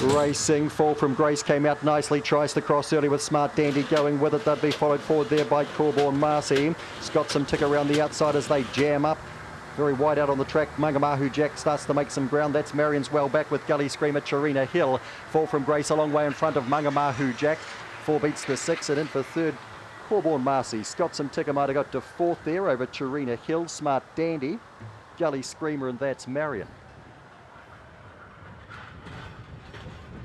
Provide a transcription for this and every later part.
Racing, Fall From Grace came out nicely, tries to cross early with Smart Dandy going with it. They'd be followed forward there by Corborn Marcy. It's got some tick around the outside as they jam up. Very wide out on the track. Mangamahu Jack starts to make some ground. That's Marion's well back with Gully Screamer, Charina Hill. Fall From Grace a long way in front of Mangamahu Jack. 4 beats to 6 and in for third. Corborn Marcy. Scott some ticker might have got to fourth there over Charina Hill, Smart Dandy, Gully Screamer, and that's Marion.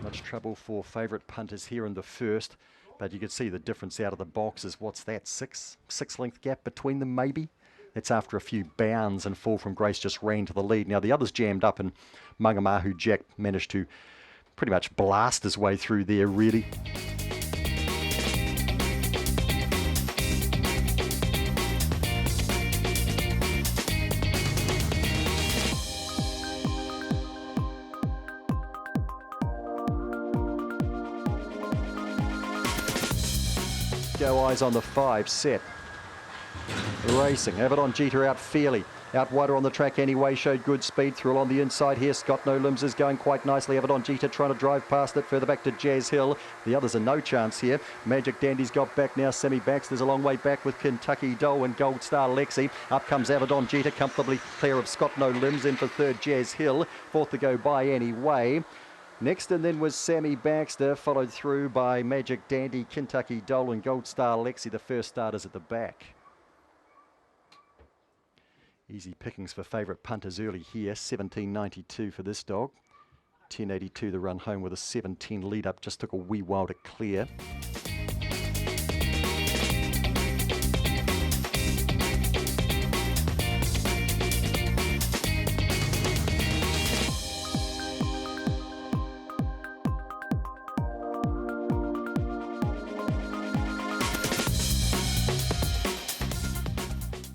Much trouble for favourite punters here in the first, but you can see the difference out of the boxes. What's that, six length gap between them maybe? That's after a few bounds, and Fall From Grace just ran to the lead. Now the others jammed up and Mangamahu Jack managed to pretty much blast his way through there really. Go eyes on the 5, set. Racing, Avedon Jeter out fairly. Out wider on the track anyway, showed good speed through along the inside here. Scott No Limbs is going quite nicely. Avedon Jeter trying to drive past it, further back to Jazz Hill. The others are no chance here. Magic Dandy's got back now. Sammy Baxter's a long way back with Kentucky Dole and Gold Star Lexi. Up comes Avedon Jeter, comfortably clear of Scott No Limbs, in for third Jazz Hill. Fourth to go by anyway. Next and then was Sammy Baxter, followed through by Magic Dandy, Kentucky Dole and Gold Star Lexi, the first starters at the back. Easy pickings for favourite punters early here. 17.92 for this dog. 10.82 the run home with a 17 lead up. Just took a wee while to clear.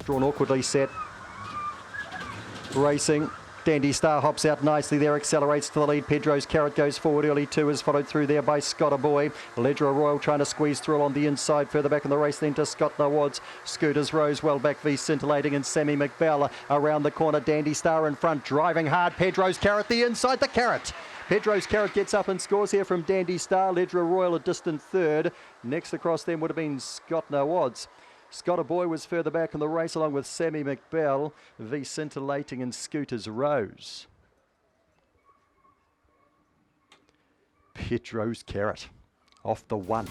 Drawn awkwardly, set. Racing, Dandy Star hops out nicely there, accelerates to the lead. Pedro's Carrot goes forward early too, is followed through there by Scotter Boy. Ledger Royal trying to squeeze through on the inside, further back in the race then to Scott Nawads. Scooters Rose well back, V Scintillating and Sammy McBell around the corner. Dandy Star in front, driving hard. Pedro's Carrot the inside, the Carrot. Pedro's Carrot gets up and scores here from Dandy Star. Ledger Royal a distant third. Next across them would have been Scott Nawads. Scotter Boy was further back in the race along with Sammy McBell, V Scintillating and Scooters Rose. Pedro's Carrot off the 1.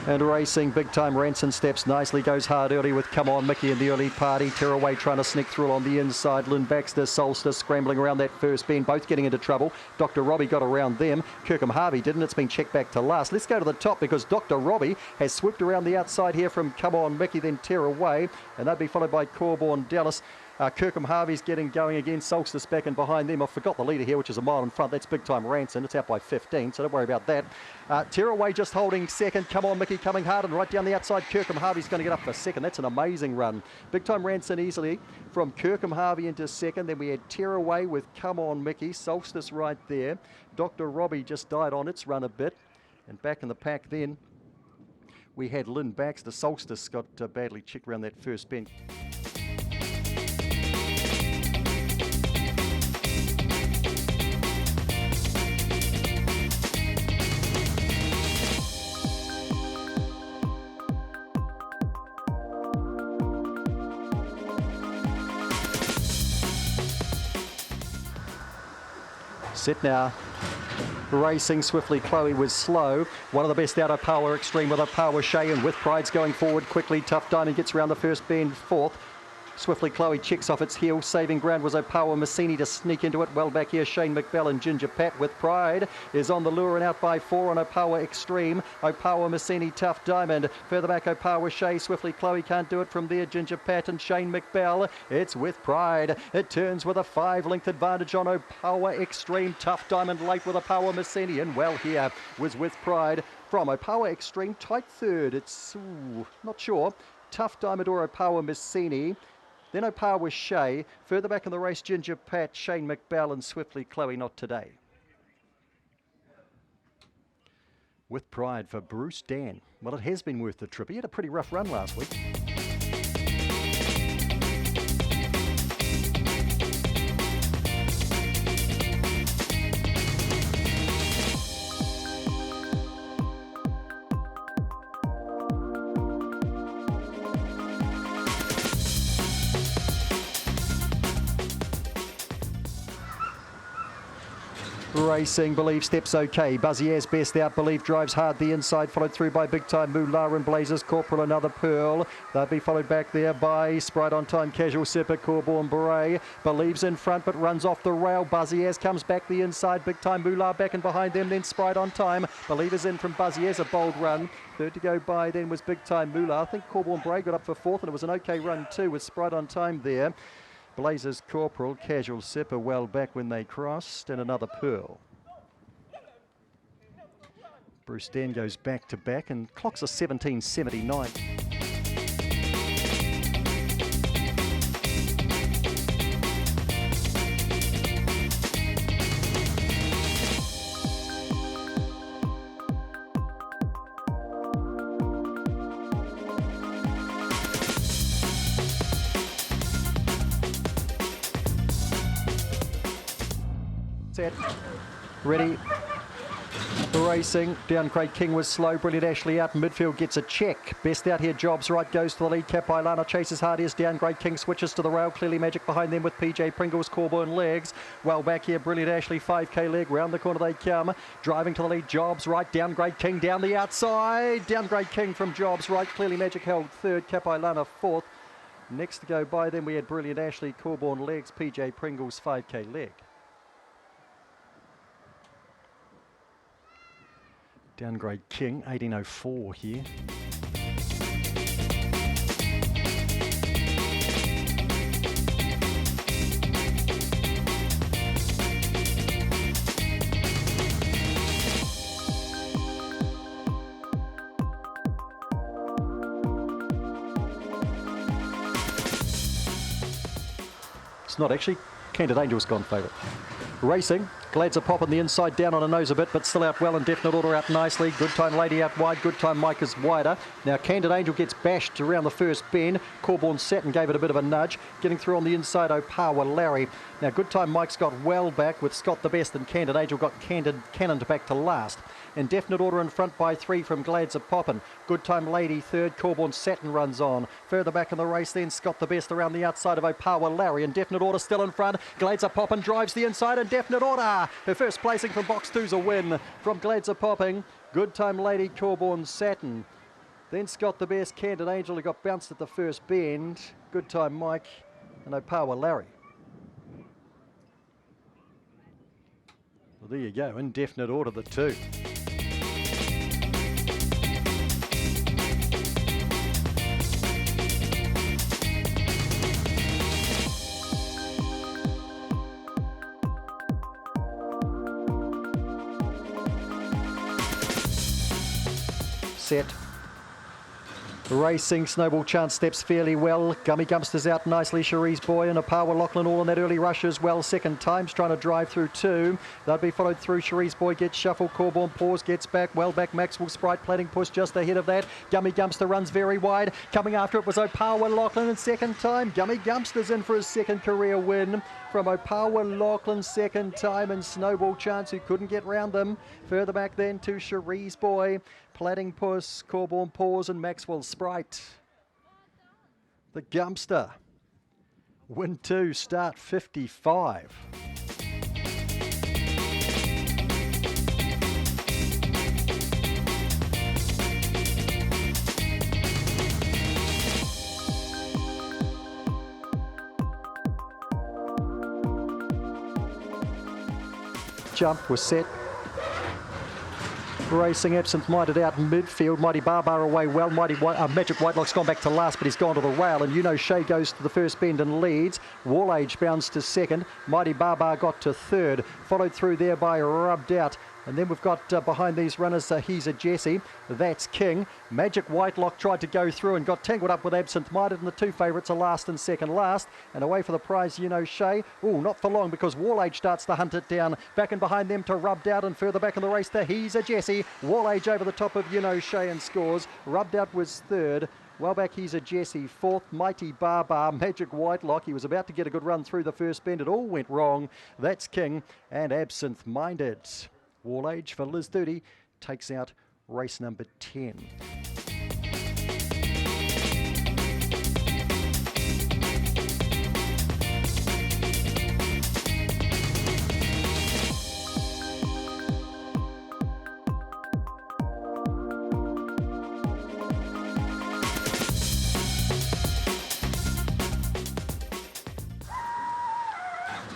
And racing, Big Time Ranson steps nicely, goes hard early with Come On Mickey in the early party. Tearaway trying to sneak through on the inside. Lynn Baxter, Solstice scrambling around that first bend, both getting into trouble. Dr. Robbie got around them. Kirkham Harvey didn't. It's been checked back to last. Let's go to the top because Dr. Robbie has swooped around the outside here from Come On Mickey, then Tearaway. And they'd be followed by Corborn Dallas. Kirkham Harvey's getting going again. Solstice back and behind them. I forgot the leader here, which is a mile in front. That's Big Time Ranson. It's out by 15, so don't worry about that. Tearaway just holding second. Come On Mickey coming hard and right down the outside. Kirkham Harvey's going to get up for second. That's an amazing run. Big Time Ranson easily from Kirkham Harvey into second. Then we had Tearaway with Come On Mickey. Solstice right there. Dr. Robbie just died on its run a bit. And back in the pack then, we had Lynn Baxter. Solstice got badly checked around that first bend. Set now. Racing swiftly, Chloe was slow. One of the best out of Power Extreme with a Power Shay, and with Pride's going forward quickly. Tough Diamond gets around the first bend, fourth. Swiftly Chloe checks off its heel. Saving ground was Opawa Messini to sneak into it. Well back here, Shane McBell and Ginger Pat with Pride is on the lure and out by 4 on Opawa Extreme. Opawa Messini, Tough Diamond. Further back, Opawa Shea. Swiftly Chloe can't do it from there. Ginger Pat and Shane McBell. It's with Pride. It turns with a 5-length advantage on Opawa Extreme. Tough Diamond late with Opawa Messini. And well here was with Pride from Opawa Extreme. Tight third. It's not sure. Tough Diamond or Opawa Messini. Then Opawa Shea. Further back in the race, Ginger Pat, Shane McBell and Swiftly Chloe. Not today. With Pride for Bruce Dan. Well, it has been worth the trip. He had a pretty rough run last week. Racing, Believe steps okay. Buzzy as best out. Believe drives hard the inside, followed through by Big Time Moolah and Blazers Corporal, another Pearl. They'll be followed back there by Sprite on Time, Casual Sipper, Corborn Beret. Believe's in front but runs off the rail. Buzzy as comes back the inside. Big Time Moolah back and behind them, then Sprite on Time. Believe is in from Buzzy as a bold run. Third to go by then was Big Time Moolah. I think Corborn Beret got up for fourth and it was an okay run too with Sprite on Time there. Blazers Corporal, Casual Sipper well back when they crossed, and another Pearl. Bruce Dan goes back to back and clocks a 17.79. Set, ready, racing. Down Craig King was slow. Brilliant Ashley out. Midfield gets a check. Best out here. Jobs right goes to the lead. Cap Ilana chases hard. Is down. Great King switches to the rail. Clearly Magic behind them with PJ Pringles, Corborn legs. Well back here. Brilliant Ashley 5k leg. Round the corner they come. Driving to the lead. Jobs right. Down Great King down the outside. Down Great King from Jobs right. Clearly Magic held third. Cap Ilana fourth. Next to go by then we had Brilliant Ashley, Corborn legs, PJ Pringles 5k leg. Downgrade King, 1804 here. It's not actually. Candid Angel's gone favourite. Racing, Glad's a pop on the inside, down on a nose a bit, but still out well. Indefinite Order out nicely. Good Time Lady out wide. Good Time Mike is wider. Now Candid Angel gets bashed around the first bend. Corborn Satin gave it a bit of a nudge. Getting through on the inside, Opawa Larry. Now Good Time Mike's got well back with Scott the Best, and Candid Angel got Cannon back to last. Indefinite Order in front by 3 from Glad's a poppin'. Good Time Lady third. Corborn Satin runs on. Further back in the race then Scott the Best around the outside of Opawa Larry. Indefinite Order still in front. Glad's a poppin' drives the inside. Indefinite Order. Her first placing from box 2's a win from Glad's a popping. Good Time Lady, Corborn Satin. Then Scott the Best, Candid Angel, who got bounced at the first bend. Good Time Mike and Opawa Larry. Well, there you go. Indefinite Order, the two. Set. Racing, Snowball Chance steps fairly well. Gummy Gumpster's out nicely. Cherie's Boy and Opawa Lachlan all in that early rush as well. Second time's trying to drive through 2. They'll be followed through. Cherie's Boy gets shuffled. Corborn Paws gets back. Well back. Maxwell Sprite Plating Push just ahead of that. Gummy Gumpster runs very wide. Coming after it was Opawa Lachlan and second time. Gummy Gumpster's in for his second career win from Opawa Lachlan second time, and Snowball Chance, who couldn't get round them. Further back then to Cherie's Boy, Plating Puss, Corborn Paws and Maxwell Sprite. The Gumpster. Win 2, start 55. jump was set. Racing Absent-Minded out in midfield. Mighty Barbar away well. Magic Whitelock's gone back to last, but he's gone to the rail. And You Know Shay goes to the first bend and leads. Wall Age bounds to second. Mighty Barbar got to third. Followed through there by Rubbed Out. And then we've got behind these runners, He's a Jesse. That's King. Magic Whitelock tried to go through and got tangled up with Absent-Minded, and the two favourites are last and second last. And away for the prize, You Know Shay. Oh, not for long, because Wall Age starts to hunt it down. Back and behind them to Rubbed Out, and further back in the race to He's a Jesse. Wall Age over the top of You Know Shay and scores. Rubbed Out was third. Well back, He's a Jesse. Fourth, Mighty Barbar. Magic Whitelock. He was about to get a good run through the first bend. It all went wrong. That's King and Absent-Minded. Wall Age for Liz Doody takes out race number 10.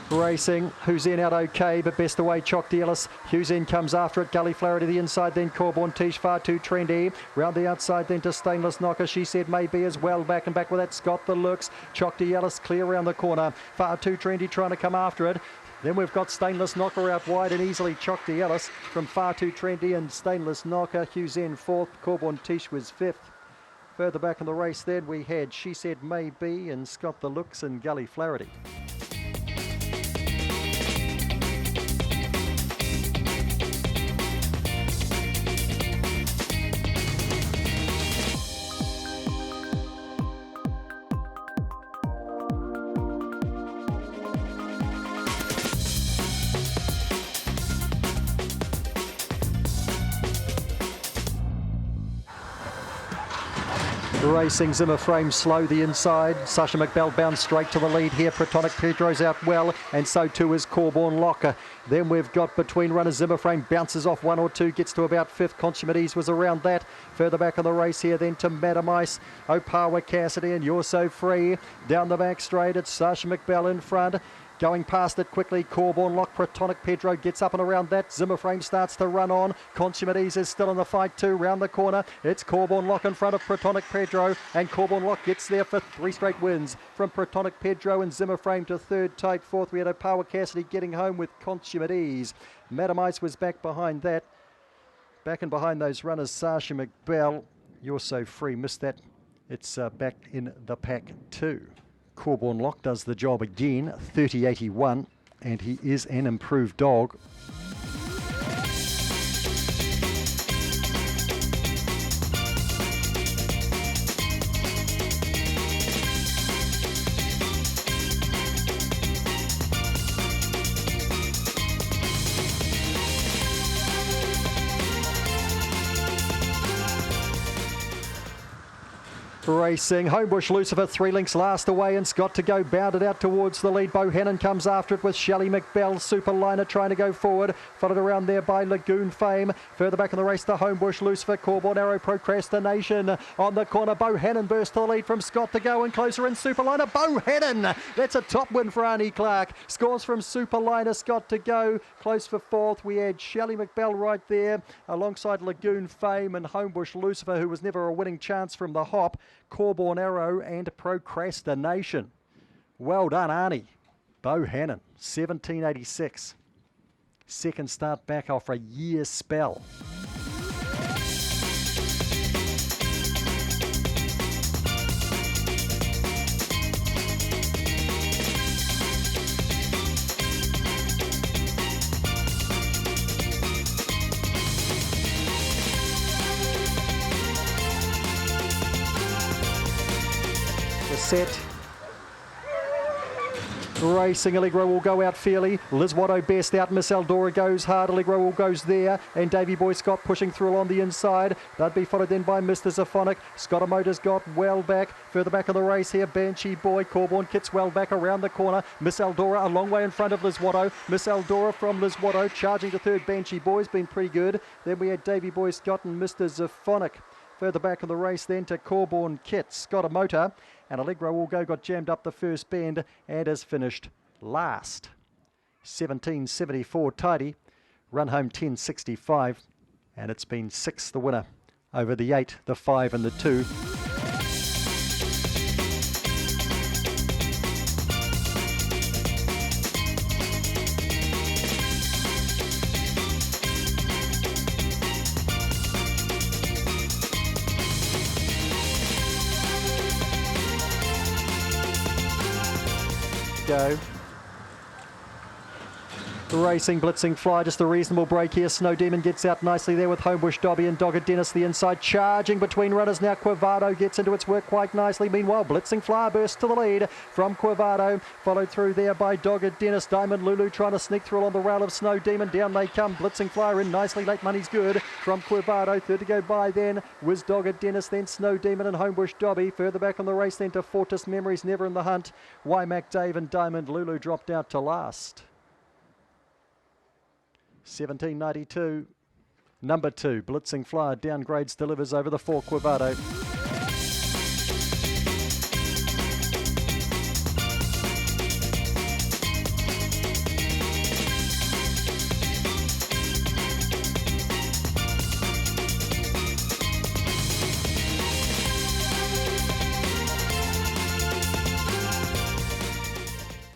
Racing, Who's In out okay, but best away Choc Ellis. Hughes In comes after it. Gully Flower to the inside, then Corborn Tish, far too trendy. Round the outside, then to Stainless Knocker. She Said Maybe as well. Back and back with that Scott the Looks. Choc Ellis clear around the corner. Far too trendy trying to come after it. Then we've got Stainless Knocker out wide and easily Choc Ellis from Far Too Trendy and Stainless Knocker. Hughes In fourth. Corborn Tish was fifth. Further back in the race then we had She Said Maybe and Scott the Looks and Gully Flaherty. Racing Zimmer Frame slow the inside. Sasha McBell bound straight to the lead here. Protonic Pedro's out well, and so too is Corborn Locker. Then we've got between runners Zimmer Frame bounces off one or two, gets to about fifth. Consummate Ease was around that. Further back in the race here then to Madam Ice, Opawa Cassidy and You're So Free. Down the back straight, it's Sasha McBell in front. Going past it quickly, Corborn Lock, Protonic Pedro gets up and around that. Zimmer Frame starts to run on. Consummate Ease is still in the fight too. Round the corner, it's Corborn Lock in front of Protonic Pedro, and Corborn Lock gets there for 3 straight wins. From Protonic Pedro and Zimmer Frame to third, tight fourth. We had Opawa Cassidy getting home with Consummate Ease. Madam Ice was back behind that. Back and behind those runners, Sasha McBell. You're So Free, missed that. It's back in the pack too. Corborn Lock does the job again, 30.81, and he is an improved dog. Racing, Homebush Lucifer 3 lengths last away and Scott to go, bounded out towards the lead. Bohannon comes after it with Shelley McBell. Superliner trying to go forward, followed around there by Lagoon Fame. Further back in the race, the Homebush Lucifer, Corborn Arrow, Procrastination on the corner. Bohannon burst to the lead from Scott to go, and closer in Superliner. Bohannon, that's a top win for Arnie Clark. Scores from Superliner, Scott to go, close for fourth. We had Shelley McBell right there alongside Lagoon Fame and Homebush Lucifer, who was never a winning chance from the hop. Corborn Arrow and Procrastination. Well done, Arnie. Bohannon, 17.86. Second start back after a year's spell. Set. Racing, Allegro will go out fairly. Liz Watto best out. Miss Eldora goes hard. Allegro will goes there. And Davy Boy Scott pushing through along the inside. That'd be followed then by Mr. Zaphonic. Scott Motors got well back. Further back of the race here, Banshee Boy. Corborn Kits well back around the corner. Miss Eldora a long way in front of Liz Watto. Miss Eldora from Liz Watto charging to third. Banshee Boy's been pretty good. Then we had Davy Boy Scott and Mr. Zaphonic. Further back in the race then to Corborn Kits. Scott a motor. And Allegro will go got jammed up the first bend and has finished last. 17.74 tidy. Run home 10.65, and it's been 6 the winner over the 8, the 5 and the 2. Go. Racing, Blitzing Fly, just a reasonable break here. Snow Demon gets out nicely there with Homebush Dobby and Dogged Dennis the inside, charging between runners now. Quivado gets into its work quite nicely. Meanwhile, Blitzing Fly bursts to the lead from Quivado, followed through there by Dogged Dennis. Diamond Lulu trying to sneak through along the rail of Snow Demon. Down they come. Blitzing Fly in nicely. Late Money's good from Quivado. Third to go by then was Dogged Dennis, then Snow Demon and Homebush Dobby. Further back on the race then to Fortis Memories, Never in the Hunt. Mac Dave and Diamond Lulu dropped out to last. 17.92. Number 2, Blitzing Flyer downgrades, delivers over the 4, Quivado.